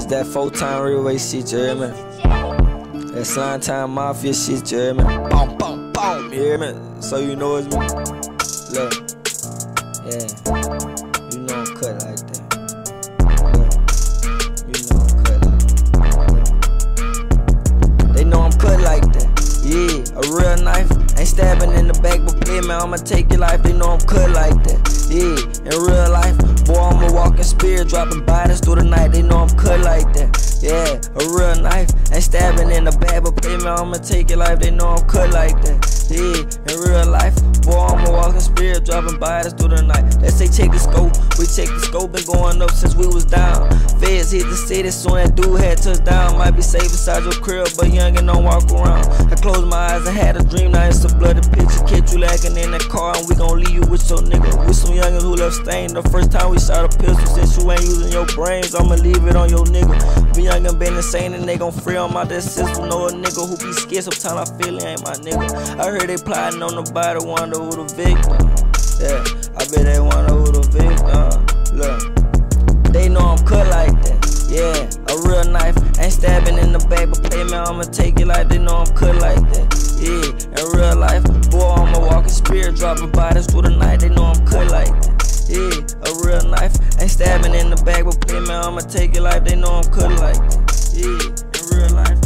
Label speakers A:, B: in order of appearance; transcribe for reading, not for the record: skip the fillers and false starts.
A: It's that full-time Realway shit, you hear me? That Slime Time Mafia shit, you hear me? Boom, boom, boom, you hear me? So you know it's me. Look, yeah, you know I'm cut like that. Look, you know I'm cut like that. They know I'm cut like that. Yeah, a real knife, ain't stabbing in the back, but play man, I'ma take your life. They know I'm cut like that. Yeah, in real life, boy, I'm a walking spear, dropping bodies through the night. They know I'm cut like that. Yeah, a real knife, ain't stabbing in the back, but play man, I'ma take your life. They know I'm cut like that. Yeah, in real life, boy, I'm a walking spear, dropping bodies through the night. They say check the scope, we check the scope, been going up since we was down. Feds hit the city, soon that dude had touchdown. Might be safe inside your crib, but young and don't walk around. I closed my eyes and had a dream, now it's a bloody picture. Catch you lacking in that car, and we gon' leave you with your nigga. With some youngins who left stained the first time we shot a pistol. Since you ain't using your brains, I'ma leave it on your nigga. Be young and been insane, and they gon' free on my dead system. Know a nigga who be scared, sometimes I feel he ain't my nigga. I heard they plotting on the body, wonder who the victim. Yeah, I bet they wonder who the victim. Look, they know I'm cut like that. Yeah, a real knife, ain't stabbing in the back, but play man, I'ma take it like they know I'm cut like that. Yeah, in real life, boy, I'm a walking spear, dropping bodies through the night. They know I'm cut like that. Yeah, a real knife, ain't stabbing in the back, but play man, I'ma take it like they know I'm cut like that. Yeah, in real life.